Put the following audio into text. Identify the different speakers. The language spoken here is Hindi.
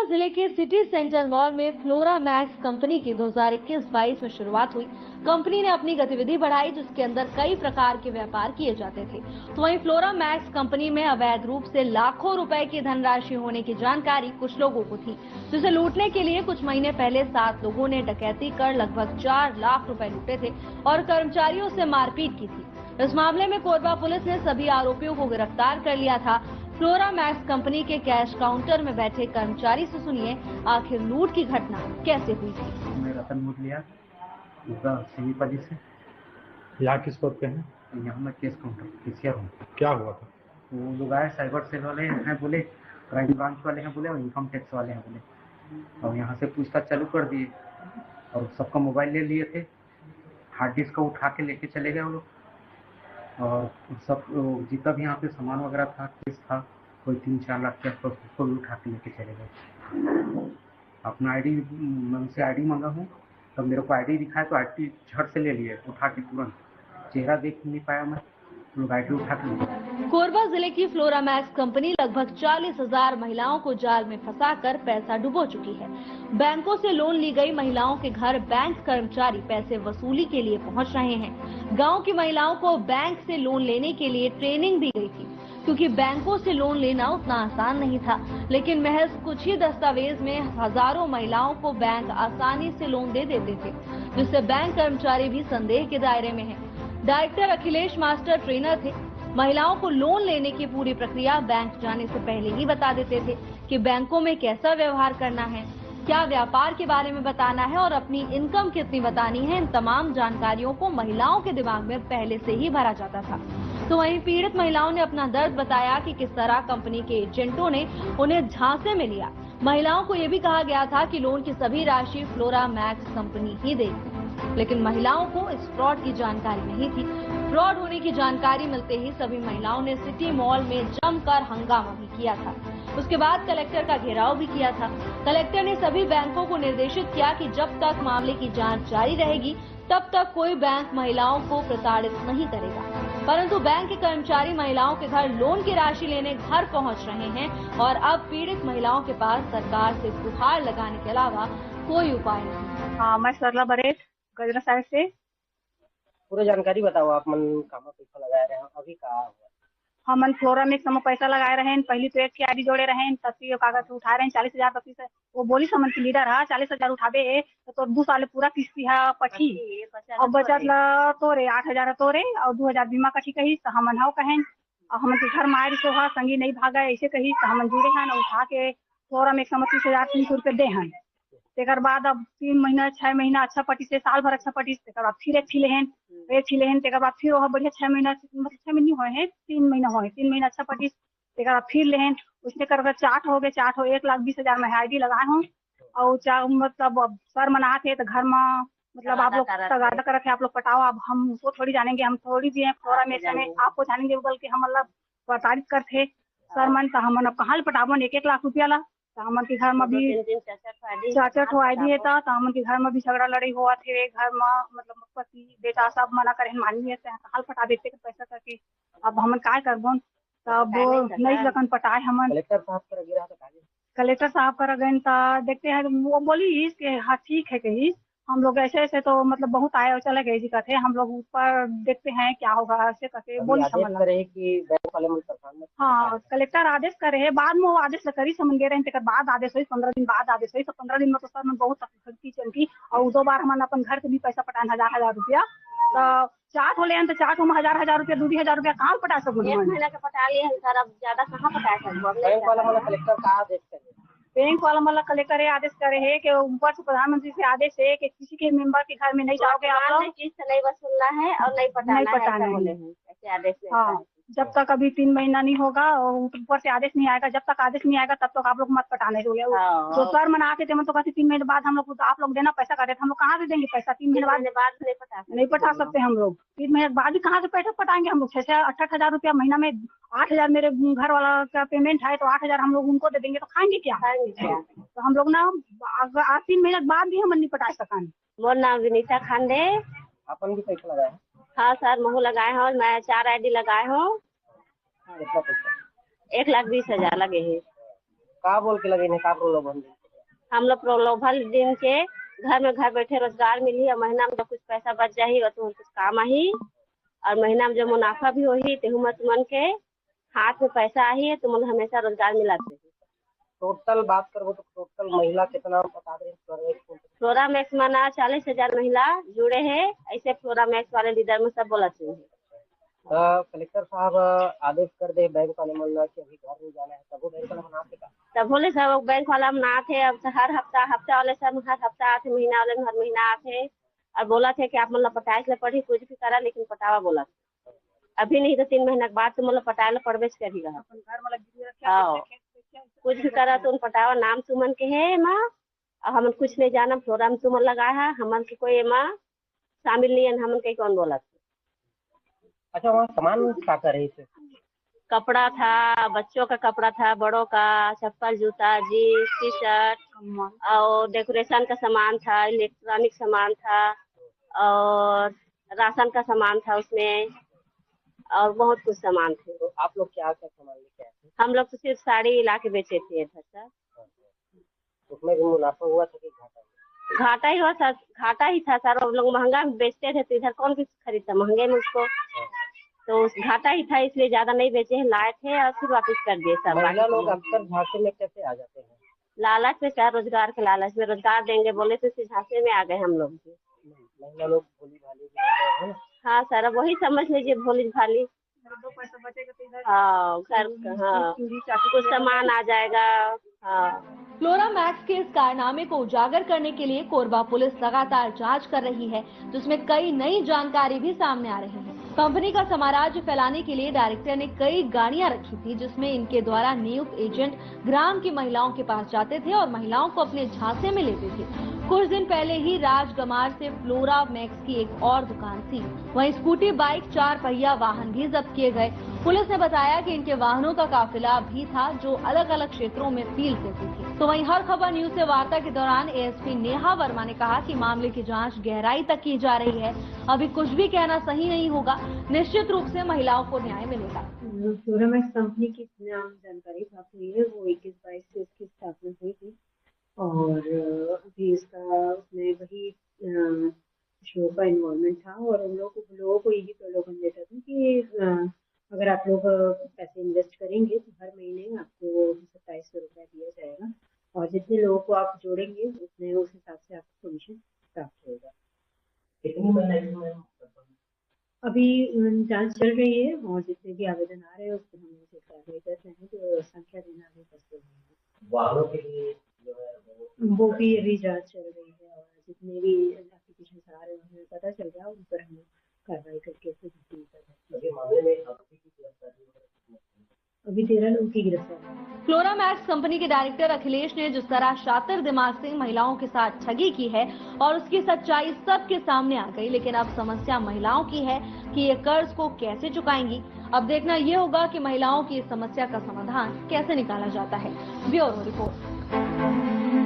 Speaker 1: जिले के सिटी सेंटर मॉल में फ्लोरा मैक्स कंपनी की 2021-22 में शुरुआत हुई। कंपनी ने अपनी गतिविधि बढ़ाई, जिसके अंदर कई प्रकार के व्यापार किए जाते थे। तो वहीं फ्लोरा मैक्स कंपनी में अवैध रूप से लाखों रुपए की धनराशि होने की जानकारी कुछ लोगों को थी, जिसे लूटने के लिए कुछ महीने पहले 7 लोगों ने डकैती कर लगभग 4 लाख रुपए लूटे थे और कर्मचारियों से मारपीट की थी। इस मामले में कोरबा पुलिस ने सभी आरोपियों को गिरफ्तार कर लिया था। फ्लोरा मैक्स कंपनी के कैश काउंटर में बैठे कर्मचारी से सुनिए, आखिर लूट की घटना कैसे हुई थी।
Speaker 2: मैं रतन लूट लिया सिविपली से।
Speaker 3: यहाँ किस पद पे हैं?
Speaker 2: यहाँ मैं केस काउंटर कैशियर हूँ।
Speaker 3: क्या हुआ था?
Speaker 2: वो लोग आए, साइबर सेल वाले हैं बोले, क्राइम ब्रांच वाले हैं बोले, और इनकम टैक्स वाले हैं बोले, और यहाँ से पूछताछ चालू कर दिए और सबका मोबाइल ले लिए थे। हार्ड डिस्क को उठा के लेके चले गए वो लोग, और सब जितना भी यहाँ पे सामान वगैरह था, केस था, कोई 3-4 लाख के आसपास, उसको भी उठा के लेके चले गए। अपना आईडी, मैं उनसे आईडी मांगा हूँ, तब मेरे को आईडी दिखाया तो आईडी झट से ले लिए उठा के, तुरंत चेहरा देख नहीं पाया मैं, लोग आईडी उठा के लिए।
Speaker 1: कोरबा जिले की फ्लोरा मैक्स कंपनी लगभग 40,000 महिलाओं को जाल में फंसाकर पैसा डुबो चुकी है। बैंकों से लोन ली गई महिलाओं के घर बैंक कर्मचारी पैसे वसूली के लिए पहुंच रहे हैं। गांव की महिलाओं को बैंक से लोन लेने के लिए ट्रेनिंग दी गई थी, क्योंकि बैंकों से लोन लेना उतना आसान नहीं था। लेकिन महज कुछ ही दस्तावेज में हजारों महिलाओं को बैंक आसानी से लोन दे देते थे, जिससे बैंक कर्मचारी भी संदेह के दायरे में हैं। डायरेक्टर अखिलेश मास्टर ट्रेनर थे। महिलाओं को लोन लेने की पूरी प्रक्रिया बैंक जाने से पहले ही बता देते थे कि बैंकों में कैसा व्यवहार करना है, क्या व्यापार के बारे में बताना है और अपनी इनकम कितनी बतानी है। इन तमाम जानकारियों को महिलाओं के दिमाग में पहले से ही भरा जाता था। तो वहीं पीड़ित महिलाओं ने अपना दर्द बताया कि किस तरह कंपनी के एजेंटों ने उन्हें झांसे में लिया। महिलाओं को यह भी कहा गया था कि लोन की सभी राशि फ्लोरा मैक्स कंपनी ही देगी, लेकिन महिलाओं को इस फ्रॉड की जानकारी नहीं थी। फ्रॉड होने की जानकारी मिलते ही सभी महिलाओं ने सिटी मॉल में जमकर हंगामा भी किया था। उसके बाद कलेक्टर का घेराव भी किया था। कलेक्टर ने सभी बैंकों को निर्देशित किया कि जब तक मामले की जांच जारी रहेगी, तब तक कोई बैंक महिलाओं को प्रताड़ित नहीं करेगा। परंतु बैंक के कर्मचारी महिलाओं के घर लोन की राशि लेने घर पहुंच रहे हैं और अब पीड़ित महिलाओं के पास सरकार से गुहार लगाने के अलावा कोई उपाय नहीं।
Speaker 4: हाँ, मैं सरला बरेट गजरा साइड से।
Speaker 5: पूरी जानकारी बताओ आप। मन कहाँ पैसा लगा रहे हैं अभी? कहाँ हुआ?
Speaker 4: हम मन फ्लोरा में समय पैसा लगाए रहे हैं। पहली तो एक की आईडी जोड़े रहे हैं, तस्वीर कागज उठा रहे हैं 40,000 25 है। वो बोली समन की लीडर है 40,000 उठाबे तो 2 साल पूरा किस्ती है पठी और बचत ला तोरे 8,000 तोरे और 2,000 बीमा कठी कही तो हमन हाउ कहें और हमन के घर मारी तो हा संगी नहीं भागा ऐसे कही तो हमन जुड़े हैं उठा के फ्लोरा में 130,300 रुपये दे हैं। तेकर बाद अब 3 महीना 6 महीना अच्छा पटी से साल भर अच्छा पटी तेकर बाद फिर एक छिलेहन तेकर बाद फिर वह बढ़िया 6 महीना मतलब 6 महीने हुए हैं 3 महीना हुए 3 महीना अच्छा पटी तेकर बाद फिर लेहन उसने कर चार्ट हो गए। चार्ट हो 1,20,000 में आईडी लगाए हूँ और मतलब सर मना थे तो घर में मतलब आप लोग तगादा कर रखे आप लोग पटाओ। अब हम उसको थोड़ी जानेंगे, हम थोड़ी दिए फ्लोरा में समय आपको जानेंगे बल्कि हम मतलब प्रताड़ित करते सर मन तो हमन अब कहाँ पटावन 1-1 लाख रुपया ला। हमन के घर में भी 4-4 आईडी है तो हमन के घर में भी झगड़ा लड़ाई हुआ थे। घर में मतलब पति बेटा सब मना करे मानी कहाँ पटा देते पैसा करके। अब हमन काय करबो तब नहीं लगन पटाए हमन। कलेक्टर साहब कर गए तो देखते हैं वो बोली कि हाँ ठीक है कही हम लोग ऐसे ऐसे तो मतलब बहुत आए और चले गए जी कहते हम लोग ऊपर देखते हैं क्या होगा ऐसे कहते बोली समझ
Speaker 5: कि बैंक वाले में।
Speaker 4: हाँ, कलेक्टर आदेश करे है बाद में वो आदेश करी समझ गए रहे बाद आदेश हुई 15 दिन बाद आदेश हुई। तो 15 दिन में तो सर मैं बहुत तकलीफ चलती और 2 बार हमने अपन घर के भी पैसा पटाए 1,000 रुपया तो चार्ट हो ले तो चार्ट में 1,000 रुपया 2,000 रुपया कहाँ पटा सकूँ?
Speaker 6: 1 महीना का पटा लिए सर, अब ज्यादा कहाँ पटा सकूँ?
Speaker 5: बैंक वाला मतलब कलेक्टर का आदेश करे,
Speaker 4: बैंक वाला मतलब कलेक्टर ये आदेश करे है कि ऊपर से प्रधानमंत्री से आदेश है कि किसी के मेंबर के घर में नहीं जाओगे आप लोग,
Speaker 6: किस्त नहीं वसूलना है और नहीं पटाना है ऐसे आदेश।
Speaker 4: हाँ, जब तक अभी 3 महीना नहीं होगा और ऊपर से आदेश नहीं आएगा, जब तक आदेश नहीं आएगा तब तक आप लोग मत पटाने दो। जो सर मना आते थे तो कहते 3 महीने बाद हम लोग आप लोग देना पैसा कहते हम लोग कहाँ से देंगे पैसा? 3 महीने बाद नहीं पटा सकते हम लोग। 3 महीने बाद भी कहाँ से पैसा पटाएंगे हम लोग? 6-8 रुपया महीना में 8,000 मेरे घर वाला का पेमेंट है तो 8,000 हम लोग उनको दे देंगे तो खाएंगे क्या? तो हम लोग ना 3 महीने बाद भी हम नहीं पटा सकेंगे।
Speaker 6: मोर नाम विनीता खांडे।
Speaker 5: अपन भी पैसा लगाए?
Speaker 6: हाँ सर, महू लगाए हो, मैं 4 आईडी लगाए हो। 1,20,000 लगे है।
Speaker 5: का बोल के लगे का बोलो बंद
Speaker 6: हम लोग प्रलोभन दिन के घर बैठे रोजगार मिली और महीना में जब कुछ पैसा बच जाही तो कुछ काम आही और महीना में जो मुनाफा भी होही तेहू में तुमन के हाथ में पैसा आही तो तुमन हमेशा रोजगार मिलाते।
Speaker 5: टोटल बात करो तो टोटल महिला कितना बता रहे हैं?
Speaker 6: फ्लोरा मैक्स माना 40,000 महिला जुड़े हैं, ऐसे फ्लोरा मैक्स वाले लीडर में सब बोलते हैं।
Speaker 5: कलेक्टर साहब आदेश कर दे बैंक वाले मिलना कि अभी घर नहीं जाना है तब वो बैंक वाला बनाते का?
Speaker 6: तब बोले सब बैंक वाला मना थे। अब हर हफ्ता वाले सब हर हफ्ता आते, महीना वाले हर महीना आते और बोला थे कि आप मतलब पटाए ले पढ़ी कुछ भी करा लेकिन पटावा बोला था। अभी नहीं तो 3 महीना के बाद तो मतलब पटाए ले पढ़बे कर ही रहा। हाँ कुछ भी करा तो पटावा नाम सुमन के है माँ और हम कुछ नहीं जाना फ्लोरा में सुमन लगा है हमन के कोई माँ शामिल नहीं है हमन के कौन बोला।
Speaker 5: अच्छा वहाँ सामान क्या कर रहे थे?
Speaker 6: कपड़ा था, बच्चों का कपड़ा था, बड़ों का चप्पल जूता जीन्स टी शर्ट और डेकोरेशन का सामान था, इलेक्ट्रॉनिक सामान था और राशन का सामान था उसमें और बहुत कुछ सामान थे।
Speaker 5: तो आप लोग क्या क्या सामान लेके आए थे?
Speaker 6: हम लोग तो सिर्फ साड़ी ला के बेचे थे इधर सर।
Speaker 5: उसमें भी मुनाफा हुआ था कि घाटा?
Speaker 6: घाटा ही हुआ था, घाटा ही था सर। लोग महंगा बेचते थे तो इधर कौन किस खरीदता महंगे में उसको, तो घाटा ही था इसलिए ज्यादा नहीं बेचे हैं, लाए थे और फिर वापस कर दिए सब।
Speaker 5: महिला लोग अक्सर झांसे में कैसे आ जाते हैं?
Speaker 6: लालच में सर, रोजगार के लालच में, रोजगार देंगे बोले तो इस झांसे में आ गए हम लोग भी।
Speaker 5: महिला लोग भोली भाली भी रहते हैं ना?
Speaker 6: हाँ सर वही समझ लीजिए भोली भाली। हाँ घर हाँ कुछ सामान आ जाएगा। हाँ
Speaker 1: फ्लोरा मैक्स के इस कारनामे को उजागर करने के लिए कोरबा पुलिस लगातार जांच कर रही है, जिसमें कई नई जानकारी भी सामने आ रही है। कंपनी का साम्राज्य फैलाने के लिए डायरेक्टर ने कई गाड़ियां रखी थी, जिसमें इनके द्वारा नियुक्त एजेंट ग्राम की महिलाओं के पास जाते थे और महिलाओं को अपने झांसे में लेते थे। कुछ दिन पहले ही राजगमार से फ्लोरा मैक्स की एक और दुकान थी, वहीं स्कूटी, बाइक, 4 पहिया वाहन भी जब्त किए गए। पुलिस ने बताया कि इनके वाहनों का काफिला भी था जो अलग अलग क्षेत्रों में फील्ड होती थी। तो वहीं हर खबर न्यूज से वार्ता के दौरान एएसपी नेहा वर्मा ने कहा कि मामले की जांच गहराई तक की जा रही है, अभी कुछ भी कहना सही नहीं होगा, निश्चित रूप से महिलाओं को न्याय मिलेगा।
Speaker 7: फ्लोरा मैक्स कंपनी की जानकारी प्राप्त हुई है, वो 21-22 से इसकी स्थापना हुई थी और अभी इसका उसमें वही शो का इन्वॉल्वमेंट था और उन लोगों को यही प्रलोभन देता था कि अगर आप लोग पैसे इन्वेस्ट करेंगे तो हर महीने आपको 2700 रुपया दिया जाएगा और जितने लोगों को आप जोड़ेंगे उतने उस हिसाब से आपको कमीशन प्राप्त होगा।
Speaker 5: कितनी महिला?
Speaker 7: अभी जांच चल रही है और जितने भी आवेदन आ रहे हैं उसको हम उसे कार्रवाई कर रहे हैं, तो संख्या देना अभी पॉसिबल नहीं है।
Speaker 5: वाहनों के लिए जो है
Speaker 7: वो भी अभी जांच चल रही है और जितने भी एप्लीकेशन आ रहे हैं हमें पता चल रहा है उन पर हम कार्रवाई करके उसे कर रहे हैं। अभी 13 लोगों की गिरफ्तारी।
Speaker 1: फ्लोरा मैक्स कंपनी के डायरेक्टर अखिलेश ने जिस तरह शातिर दिमाग से महिलाओं के साथ ठगी की है और उसकी सच्चाई सबके सामने आ गई, लेकिन अब समस्या महिलाओं की है कि ये कर्ज को कैसे चुकाएंगी। अब देखना ये होगा कि महिलाओं की इस समस्या का समाधान कैसे निकाला जाता है। Bureau report.